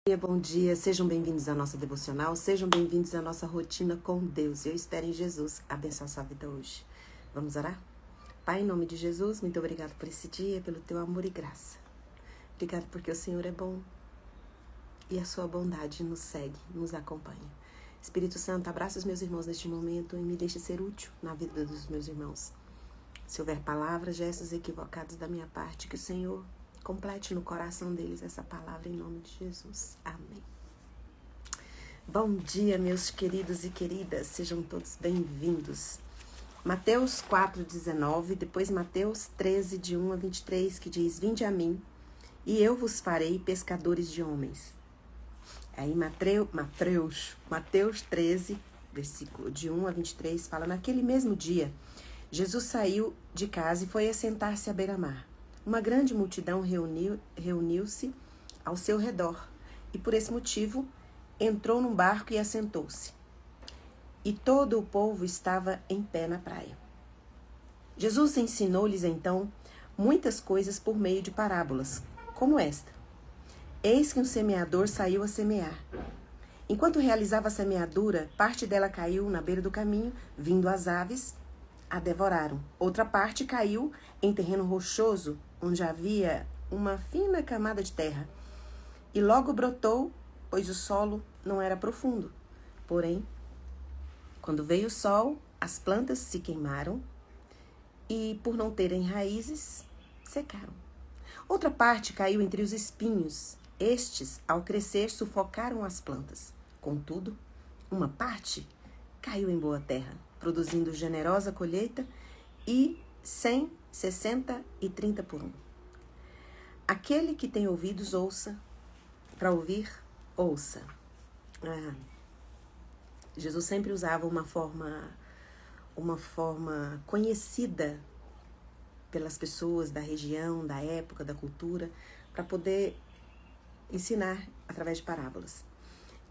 Bom dia, sejam bem-vindos à nossa devocional, sejam bem-vindos à nossa rotina com Deus. Eu espero em Jesus abençoar sua vida hoje. Vamos orar? Pai, em nome de Jesus, muito obrigado por esse dia, pelo teu amor e graça. Obrigado porque o Senhor é bom e a sua bondade nos segue, nos acompanha. Espírito Santo, abraça os meus irmãos neste momento e me deixe ser útil na vida dos meus irmãos. Se houver palavras, gestos equivocados da minha parte, que o Senhor complete no coração deles essa palavra em nome de Jesus. Amém. Bom dia, meus queridos e queridas. Sejam todos bem-vindos. Mateus 4,19, depois Mateus 13, de 1 a 23, que diz: Vinde a mim, e eu vos farei pescadores de homens. Aí Mateus 13, versículo de 1 a 23, fala: Naquele mesmo dia, Jesus saiu de casa e foi assentar-se à beira-mar. Uma grande multidão reuniu-se ao seu redor e, por esse motivo, entrou num barco e assentou-se. E todo o povo estava em pé na praia. Jesus ensinou-lhes, então, muitas coisas por meio de parábolas, como esta. Eis que um semeador saiu a semear. Enquanto realizava a semeadura, parte dela caiu na beira do caminho, vindo as aves, a devoraram. Outra parte caiu em terreno rochoso, onde havia uma fina camada de terra, e logo brotou, pois o solo não era profundo. Porém, quando veio o sol, as plantas se queimaram e, por não terem raízes, secaram. Outra parte caiu entre os espinhos. Estes, ao crescer, sufocaram as plantas. Contudo, uma parte caiu em boa terra, produzindo generosa colheita e 100, 60 e 30 por 1. Aquele que tem ouvidos, ouça. Para ouvir, ouça. Jesus sempre usava uma forma conhecida pelas pessoas da região, da época, da cultura, para poder ensinar através de parábolas.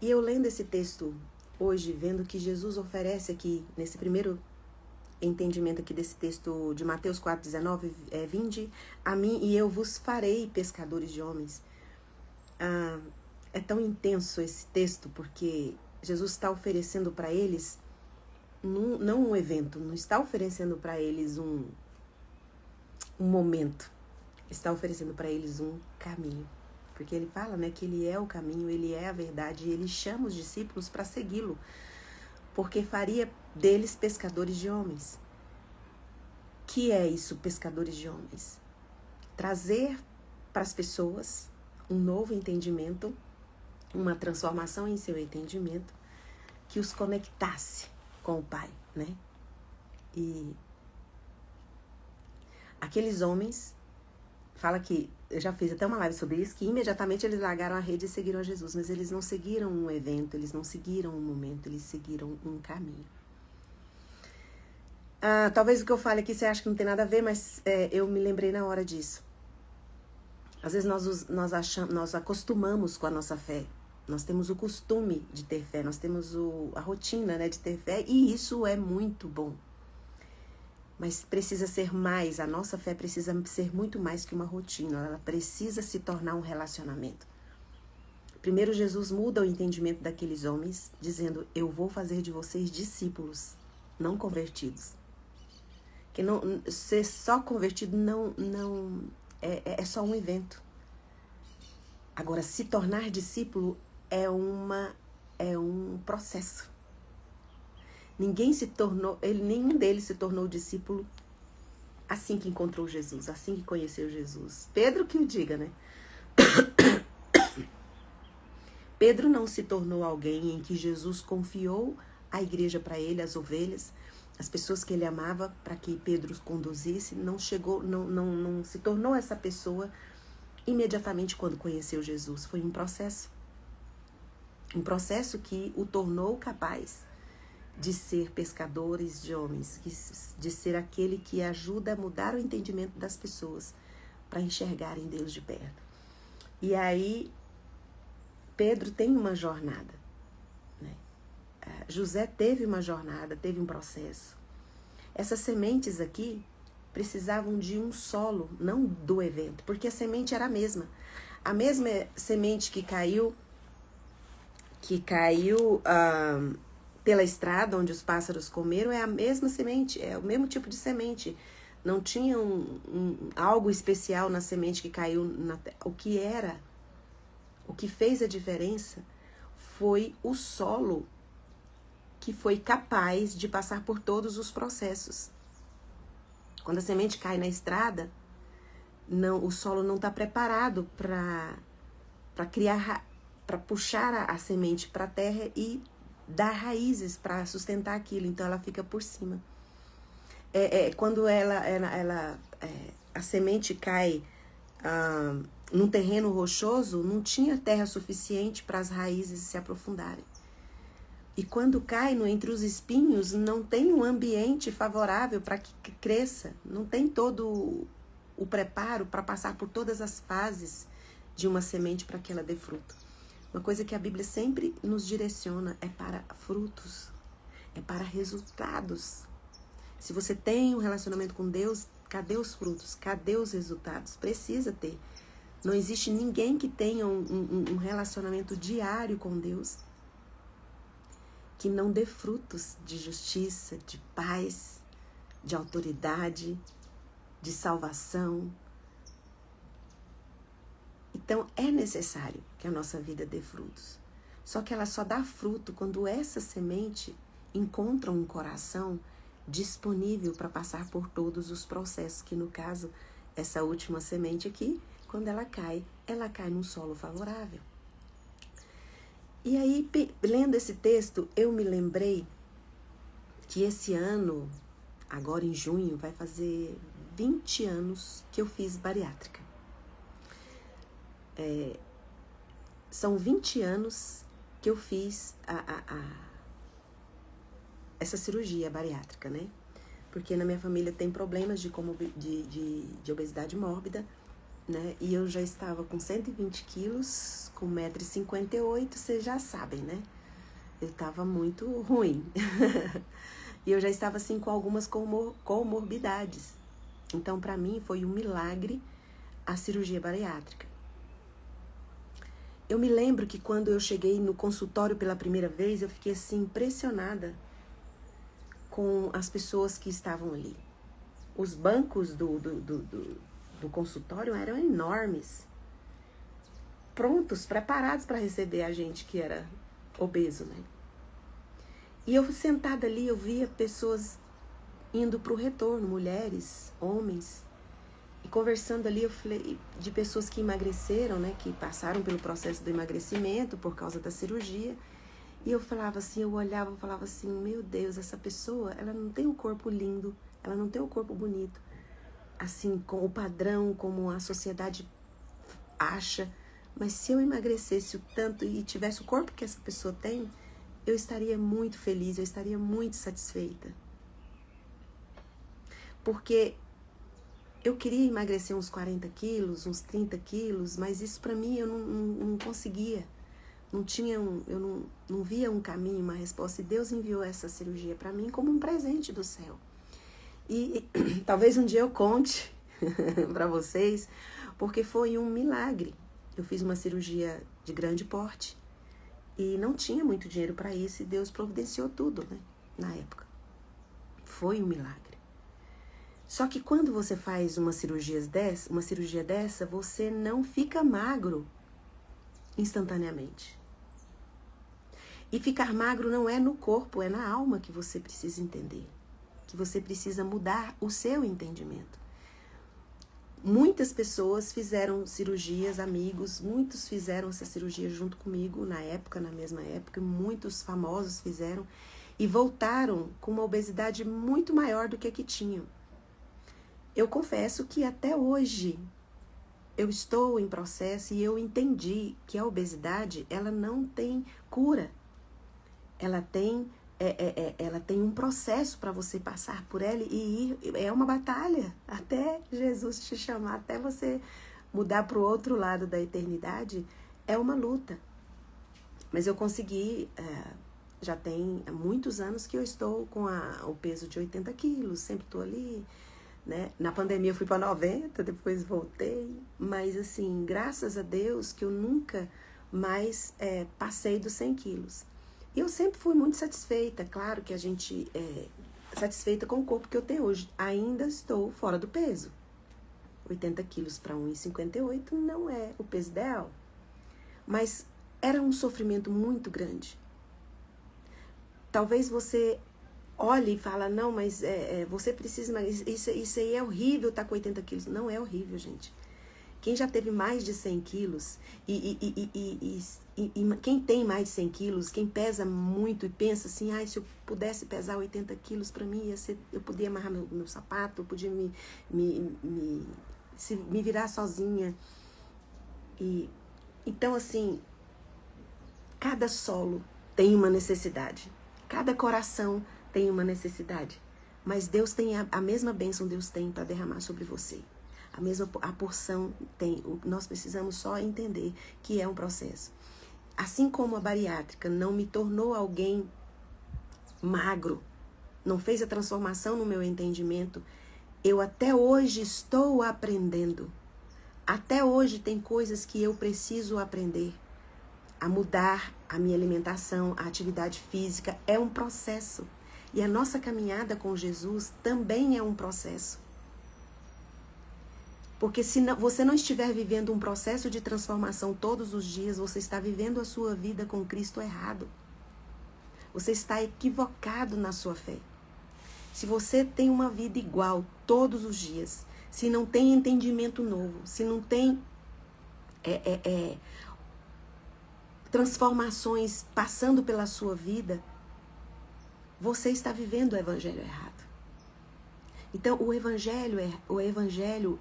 E eu lendo esse texto hoje, vendo que Jesus oferece aqui, nesse primeiro entendimento aqui desse texto de Mateus 4,19, vinde a mim e eu vos farei pescadores de homens. É tão intenso esse texto, porque Jesus está oferecendo para eles, não um evento, não está oferecendo para eles um momento, está oferecendo para eles um caminho. Porque ele fala, né, que ele é o caminho, ele é a verdade, e ele chama os discípulos para segui-lo, porque faria deles pescadores de homens. Que é isso, pescadores de homens? Trazer para as pessoas um novo entendimento, uma transformação em seu entendimento, que os conectasse com o Pai, né? E aqueles homens, fala que, eu já fiz até uma live sobre isso, que imediatamente eles largaram a rede e seguiram a Jesus, mas eles não seguiram um evento, eles não seguiram um momento, eles seguiram um caminho. Talvez o que eu fale aqui você acha que não tem nada a ver, mas eu me lembrei na hora disso. Às vezes nós acostumamos com a nossa fé, nós temos o costume de ter fé, nós temos a rotina, né, de ter fé, e isso é muito bom. Mas precisa ser mais, a nossa fé precisa ser muito mais que uma rotina, ela precisa se tornar um relacionamento. Primeiro, Jesus muda o entendimento daqueles homens, dizendo: eu vou fazer de vocês discípulos, não convertidos. Que não, ser só convertido é só um evento. Agora, se tornar discípulo é um processo. Nenhum deles se tornou discípulo assim que encontrou Jesus, assim que conheceu Jesus. Pedro que o diga, né? Pedro não se tornou alguém em que Jesus confiou a igreja para ele, as ovelhas, as pessoas que ele amava, para que Pedro os conduzisse. Não se tornou essa pessoa imediatamente quando conheceu Jesus. Foi um processo. Um processo que o tornou capaz de ser pescadores de homens, de ser aquele que ajuda a mudar o entendimento das pessoas para enxergarem Deus de perto. E aí, Pedro tem uma jornada, né? José teve uma jornada, teve um processo. Essas sementes aqui precisavam de um solo, não do evento, porque a semente era a mesma. A mesma semente que caiu que caiu pela estrada onde os pássaros comeram é a mesma semente, é o mesmo tipo de semente. Não tinha algo especial na semente que caiu na terra. O que fez a diferença foi o solo que foi capaz de passar por todos os processos. Quando a semente cai na estrada, o solo não está preparado para criar, para puxar a semente para a terra e dar raízes para sustentar aquilo. Então ela fica por cima. Quando a semente cai num terreno rochoso, não tinha terra suficiente para as raízes se aprofundarem. E quando cai entre os espinhos, não tem um ambiente favorável para que cresça, não tem todo o preparo para passar por todas as fases de uma semente para que ela dê fruto. Uma coisa que a Bíblia sempre nos direciona é para frutos, é para resultados. Se você tem um relacionamento com Deus, cadê os frutos? Cadê os resultados? Precisa ter. Não existe ninguém que tenha um relacionamento diário com Deus que não dê frutos de justiça, de paz, de autoridade, de salvação. Então, é necessário que a nossa vida dê frutos. Só que ela só dá fruto quando essa semente encontra um coração disponível para passar por todos os processos, que no caso, essa última semente aqui, quando ela cai num solo favorável. E aí, lendo esse texto, eu me lembrei que esse ano, agora em junho, vai fazer 20 anos que eu fiz bariátrica. São 20 anos que eu fiz essa cirurgia bariátrica, né? Porque na minha família tem problemas de obesidade mórbida, né? E eu já estava com 120 quilos, com 1,58 m, vocês já sabem, né? Eu estava muito ruim. E eu já estava assim com algumas comorbidades. Então, para mim, foi um milagre a cirurgia bariátrica. Eu me lembro que quando eu cheguei no consultório pela primeira vez, eu fiquei assim impressionada com as pessoas que estavam ali. Os bancos do consultório eram enormes, prontos, preparados para receber a gente que era obeso, né? E eu sentada ali, eu via pessoas indo para o retorno, mulheres, homens, e conversando ali, eu falei de pessoas que emagreceram, né? Que passaram pelo processo do emagrecimento por causa da cirurgia. E eu falava assim, eu olhava e falava assim, meu Deus, essa pessoa, ela não tem um corpo lindo, ela não tem um corpo bonito, assim, com o padrão, como a sociedade acha, mas se eu emagrecesse o tanto e tivesse o corpo que essa pessoa tem, eu estaria muito feliz, eu estaria muito satisfeita. Porque eu queria emagrecer uns 40 quilos, uns 30 quilos, mas isso pra mim eu não conseguia. Eu não via um caminho, uma resposta. E Deus enviou essa cirurgia pra mim como um presente do céu. E talvez um dia eu conte para vocês, porque foi um milagre. Eu fiz uma cirurgia de grande porte e não tinha muito dinheiro para isso e Deus providenciou tudo, né, na época. Foi um milagre. Só que quando você faz uma cirurgia dessa, você não fica magro instantaneamente. E ficar magro não é no corpo, é na alma que você precisa entender. Que você precisa mudar o seu entendimento. Muitas pessoas fizeram cirurgias, amigos, muitos fizeram essa cirurgia junto comigo na mesma época, muitos famosos fizeram e voltaram com uma obesidade muito maior do que a que tinham. Eu confesso que até hoje eu estou em processo e eu entendi que a obesidade, ela não tem cura. Ela tem um processo para você passar por ela e ir, é uma batalha até Jesus te chamar, até você mudar para o outro lado da eternidade, é uma luta. Mas eu consegui, já tem muitos anos que eu estou com o peso de 80 quilos, sempre estou ali, né? Na pandemia eu fui para 90, depois voltei, mas assim, graças a Deus que eu nunca mas passei dos 100 quilos. E eu sempre fui muito satisfeita, claro que a gente satisfeita com o corpo que eu tenho hoje. Ainda estou fora do peso. 80 quilos para 1,58 não é o peso ideal. Mas era um sofrimento muito grande. Talvez você olhe e fala, não, mas você precisa, mas isso aí é horrível, tá com 80 quilos. Não é horrível, gente. Quem já teve mais de 100 quilos e quem tem mais de 100 quilos, quem pesa muito e pensa assim, se eu pudesse pesar 80 quilos, para mim eu podia amarrar meu sapato, eu podia me virar sozinha. Então, assim, cada solo tem uma necessidade, cada coração tem uma necessidade, mas Deus tem a mesma bênção Deus tem para derramar sobre você. A porção tem. Nós precisamos só entender que é um processo. Assim como a bariátrica não me tornou alguém magro, não fez a transformação no meu entendimento, eu até hoje estou aprendendo. Até hoje tem coisas que eu preciso aprender. A mudar a minha alimentação, a atividade física é um processo. E a nossa caminhada com Jesus também é um processo. Porque se você não estiver vivendo um processo de transformação todos os dias, você está vivendo a sua vida com Cristo errado. Você está equivocado na sua fé. Se você tem uma vida igual todos os dias, se não tem entendimento novo, se não tem transformações passando pela sua vida, você está vivendo o evangelho errado. Então, o evangelho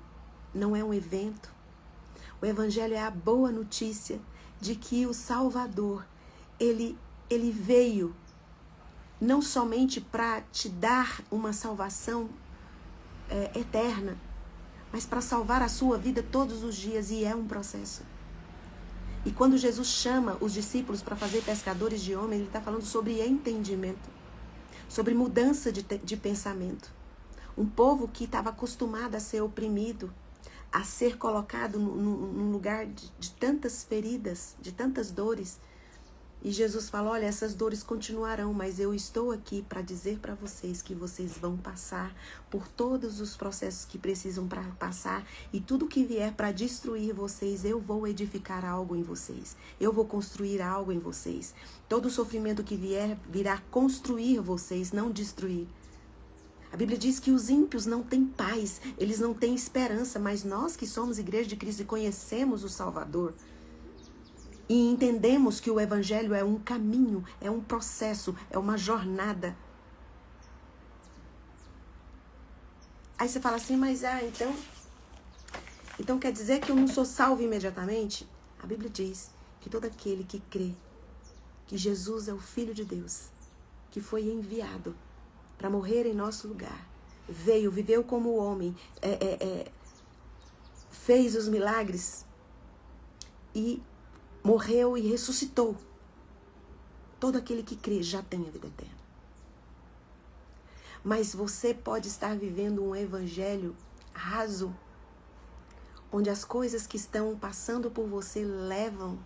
não é um evento. O evangelho é a boa notícia de que o Salvador, ele veio não somente para te dar uma salvação eterna, mas para salvar a sua vida todos os dias, e é um processo. E quando Jesus chama os discípulos para fazer pescadores de homens, ele está falando sobre entendimento, sobre mudança de pensamento. Um povo que estava acostumado a ser oprimido, a ser colocado num lugar de tantas feridas, de tantas dores. E Jesus fala, olha, essas dores continuarão, mas eu estou aqui para dizer para vocês que vocês vão passar por todos os processos que precisam para passar, e tudo que vier para destruir vocês, eu vou edificar algo em vocês. Eu vou construir algo em vocês. Todo sofrimento que vier, virá construir vocês, não destruir. A Bíblia diz que os ímpios não têm paz, eles não têm esperança, mas nós que somos Igreja de Cristo e conhecemos o Salvador, e entendemos que o evangelho é um caminho, é um processo, é uma jornada. Aí você fala assim, mas então quer dizer que eu não sou salvo imediatamente? A Bíblia diz que todo aquele que crê que Jesus é o Filho de Deus, que foi enviado para morrer em nosso lugar, veio, viveu como homem, fez os milagres e morreu e ressuscitou. Todo aquele que crê já tem a vida eterna. Mas você pode estar vivendo um evangelho raso, onde as coisas que estão passando por você levam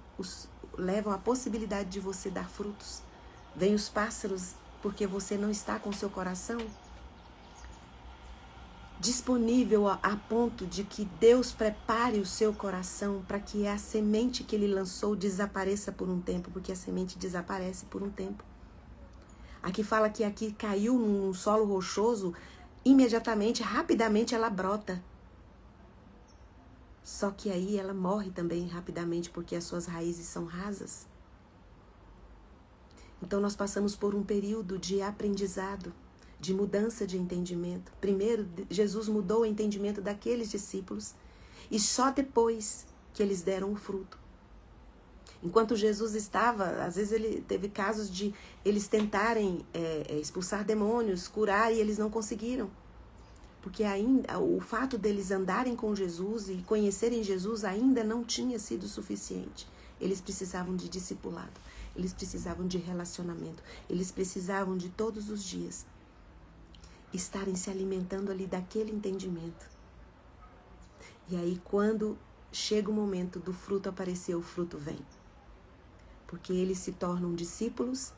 a possibilidade de você dar frutos. Vem os pássaros porque você não está com seu coração disponível a ponto de que Deus prepare o seu coração para que a semente que ele lançou desapareça por um tempo, porque a semente desaparece por um tempo. Aqui fala que aqui caiu num solo rochoso, imediatamente, rapidamente ela brota. Só que aí ela morre também rapidamente, porque as suas raízes são rasas. Então nós passamos por um período de aprendizado, de mudança de entendimento. Primeiro, Jesus mudou o entendimento daqueles discípulos e só depois que eles deram o fruto. Enquanto Jesus estava, às vezes ele teve casos de eles tentarem expulsar demônios, curar, e eles não conseguiram. Porque ainda o fato deles andarem com Jesus e conhecerem Jesus ainda não tinha sido suficiente. Eles precisavam de discipulado, eles precisavam de relacionamento, eles precisavam de todos os dias estarem se alimentando ali daquele entendimento. E aí, quando chega o momento do fruto aparecer, o fruto vem. Porque eles se tornam discípulos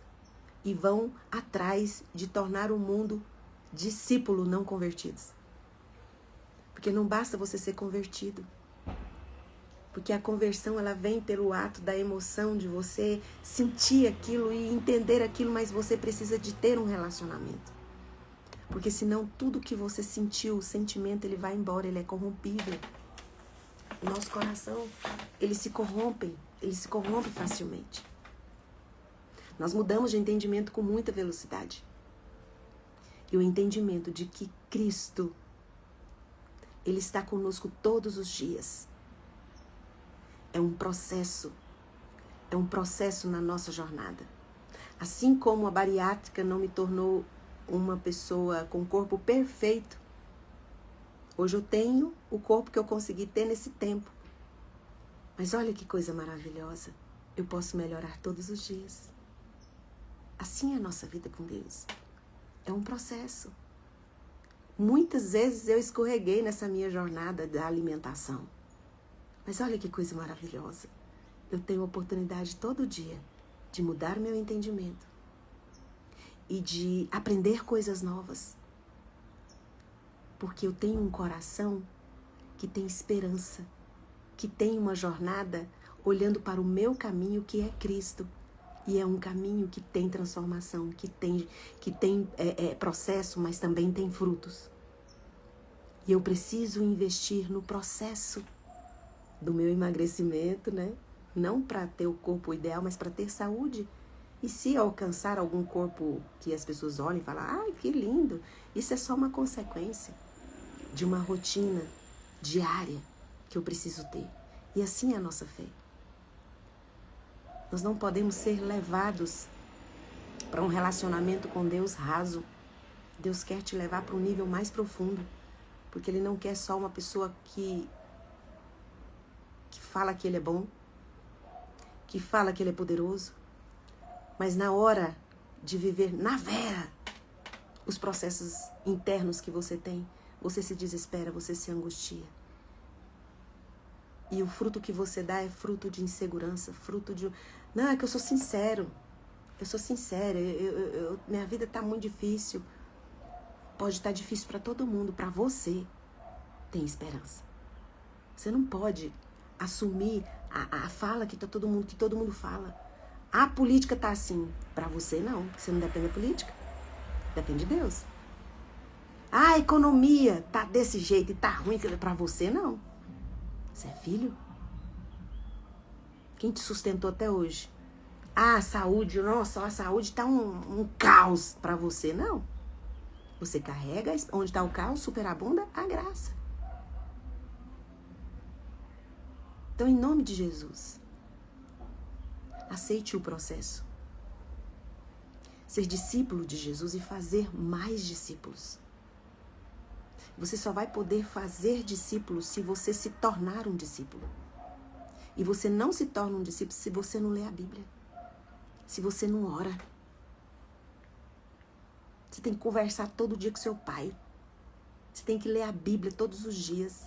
e vão atrás de tornar o mundo discípulo não convertidos. Porque não basta você ser convertido. Porque a conversão, ela vem pelo ato da emoção de você sentir aquilo e entender aquilo, mas você precisa de ter um relacionamento. Porque senão tudo que você sentiu, o sentimento, ele vai embora, ele é corrompível. O nosso coração, ele se corrompe facilmente. Nós mudamos de entendimento com muita velocidade. E o entendimento de que Cristo, ele está conosco todos os dias. É um processo na nossa jornada. Assim como a bariátrica não me tornou uma pessoa com corpo perfeito, hoje eu tenho o corpo que eu consegui ter nesse tempo. Mas olha que coisa maravilhosa, eu posso melhorar todos os dias. Assim é a nossa vida com Deus. É um processo. Muitas vezes eu escorreguei nessa minha jornada da alimentação. Mas olha que coisa maravilhosa. Eu tenho a oportunidade todo dia de mudar meu entendimento e de aprender coisas novas. Porque eu tenho um coração que tem esperança, que tem uma jornada olhando para o meu caminho, que é Cristo. E é um caminho que tem transformação, que tem processo, mas também tem frutos. E eu preciso investir no processo do meu emagrecimento, né? Não para ter o corpo ideal, mas para ter saúde. E se alcançar algum corpo que as pessoas olhem e falam, ai, que lindo, isso é só uma consequência de uma rotina diária que eu preciso ter. E assim é a nossa fé. Nós não podemos ser levados para um relacionamento com Deus raso. Deus quer te levar para um nível mais profundo, porque Ele não quer só uma pessoa que fala que Ele é bom, que fala que Ele é poderoso, mas na hora de viver na vera os processos internos que você tem, você se desespera, você se angustia. E o fruto que você dá é fruto de insegurança, fruto de... Não, é que eu sou sincero. Eu sou sincera. Minha vida está muito difícil. Pode estar difícil para todo mundo. Para você, tem esperança. Você não pode assumir a fala que todo mundo fala. A política está assim. Para você, não. Você não depende da política. Depende de Deus. A economia está desse jeito e está ruim. Para você, não. Você é filho? Quem te sustentou até hoje? Ah, a saúde, nossa, a saúde tá um caos para você. Não. Você carrega, onde está o caos, superabunda a graça. Então, em nome de Jesus, aceite o processo. Ser discípulo de Jesus e fazer mais discípulos. Você só vai poder fazer discípulos se você se tornar um discípulo. E você não se torna um discípulo se você não lê a Bíblia. Se você não ora. Você tem que conversar todo dia com seu pai. Você tem que ler a Bíblia todos os dias.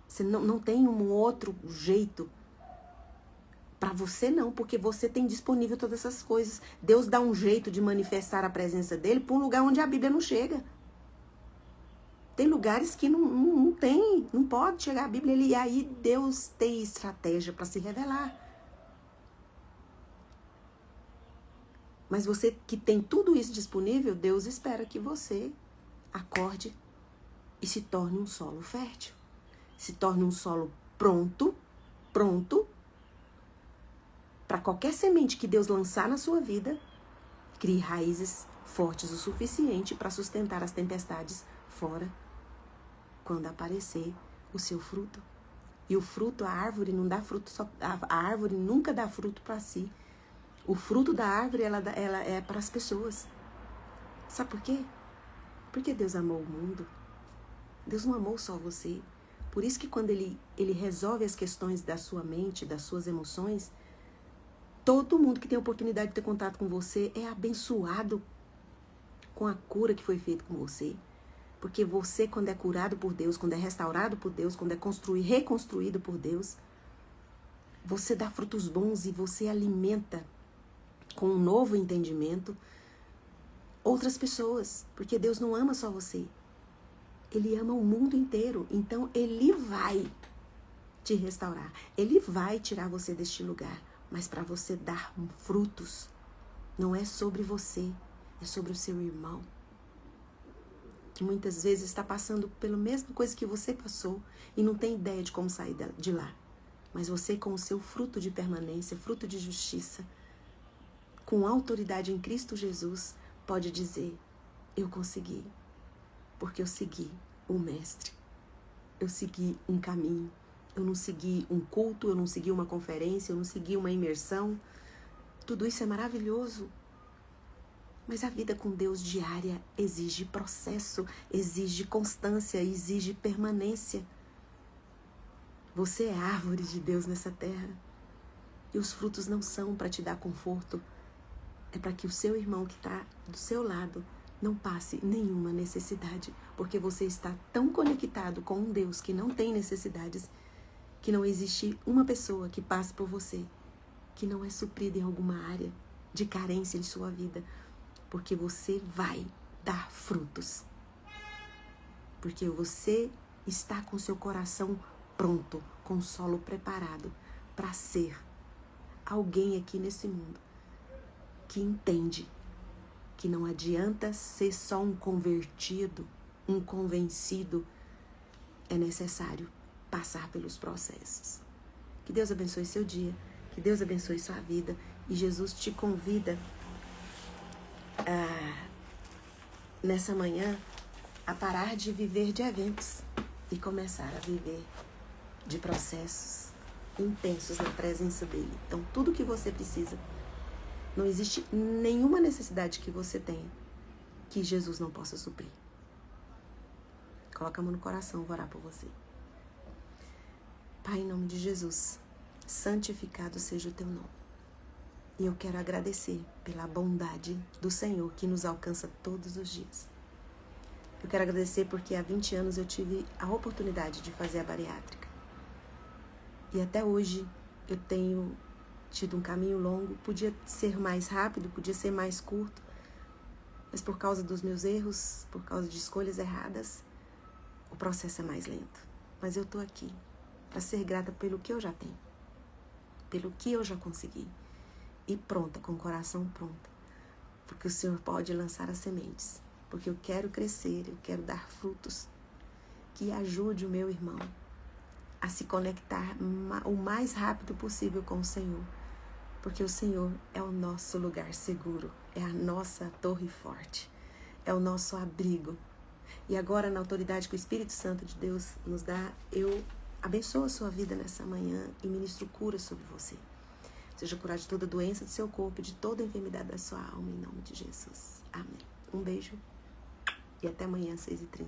Você não tem um outro jeito. Para você não, porque você tem disponível todas essas coisas. Deus dá um jeito de manifestar a presença dele para um lugar onde a Bíblia não chega. Tem lugares que não tem, não pode chegar a Bíblia. E aí Deus tem estratégia para se revelar. Mas você que tem tudo isso disponível, Deus espera que você acorde e se torne um solo fértil. Se torne um solo pronto para qualquer semente que Deus lançar na sua vida, crie raízes fortes o suficiente para sustentar as tempestades fora. Quando aparecer o seu fruto. E o fruto, a árvore não dá fruto só, a árvore nunca dá fruto para si. O fruto da árvore, ela é para as pessoas. Sabe por quê? Porque Deus amou o mundo. Deus não amou só você. Por isso que quando ele resolve as questões da sua mente, das suas emoções, todo mundo que tem a oportunidade de ter contato com você é abençoado com a cura que foi feita com você. Porque você, quando é curado por Deus, quando é restaurado por Deus, quando é reconstruído por Deus, você dá frutos bons e você alimenta com um novo entendimento outras pessoas, porque Deus não ama só você. Ele ama o mundo inteiro, então Ele vai te restaurar. Ele vai tirar você deste lugar, mas para você dar frutos, não é sobre você, é sobre o seu irmão, que muitas vezes está passando pela mesma coisa que você passou e não tem ideia de como sair de lá. Mas você, com o seu fruto de permanência, fruto de justiça, com autoridade em Cristo Jesus, pode dizer: eu consegui, porque eu segui o Mestre. Eu segui um caminho. Eu não segui um culto, eu não segui uma conferência, eu não segui uma imersão. Tudo isso é maravilhoso. Mas a vida com Deus diária exige processo, exige constância, exige permanência. Você é árvore de Deus nessa terra. E os frutos não são para te dar conforto. É para que o seu irmão que está do seu lado não passe nenhuma necessidade. Porque você está tão conectado com um Deus que não tem necessidades, que não existe uma pessoa que passe por você que não é suprida em alguma área de carência de sua vida. Porque você vai dar frutos. Porque você está com seu coração pronto, com o solo preparado para ser alguém aqui nesse mundo que entende que não adianta ser só um convertido, um convencido. É necessário passar pelos processos. Que Deus abençoe seu dia, que Deus abençoe sua vida. E Jesus te convida nessa manhã a parar de viver de eventos e começar a viver de processos intensos na presença dele. Então, tudo que você precisa, não existe nenhuma necessidade que você tenha que Jesus não possa suprir. Coloca a mão no coração, vou orar por você. Pai, em nome de Jesus, santificado seja o teu nome. E eu quero agradecer pela bondade do Senhor que nos alcança todos os dias. Eu quero agradecer porque há 20 anos eu tive a oportunidade de fazer a bariátrica. E até hoje eu tenho tido um caminho longo. Podia ser mais rápido, podia ser mais curto. Mas por causa dos meus erros, por causa de escolhas erradas, o processo é mais lento. Mas eu estou aqui para ser grata pelo que eu já tenho, pelo que eu já consegui. E pronta, com o coração pronto. Porque o Senhor pode lançar as sementes. Porque eu quero crescer, eu quero dar frutos. Que ajude o meu irmão a se conectar o mais rápido possível com o Senhor. Porque o Senhor é o nosso lugar seguro. É a nossa torre forte. É o nosso abrigo. E agora, na autoridade que o Espírito Santo de Deus nos dá, eu abençoo a sua vida nessa manhã e ministro cura sobre você. Seja curado de toda doença do seu corpo e de toda enfermidade da sua alma, em nome de Jesus. Amém. Um beijo e até amanhã, às 6h30.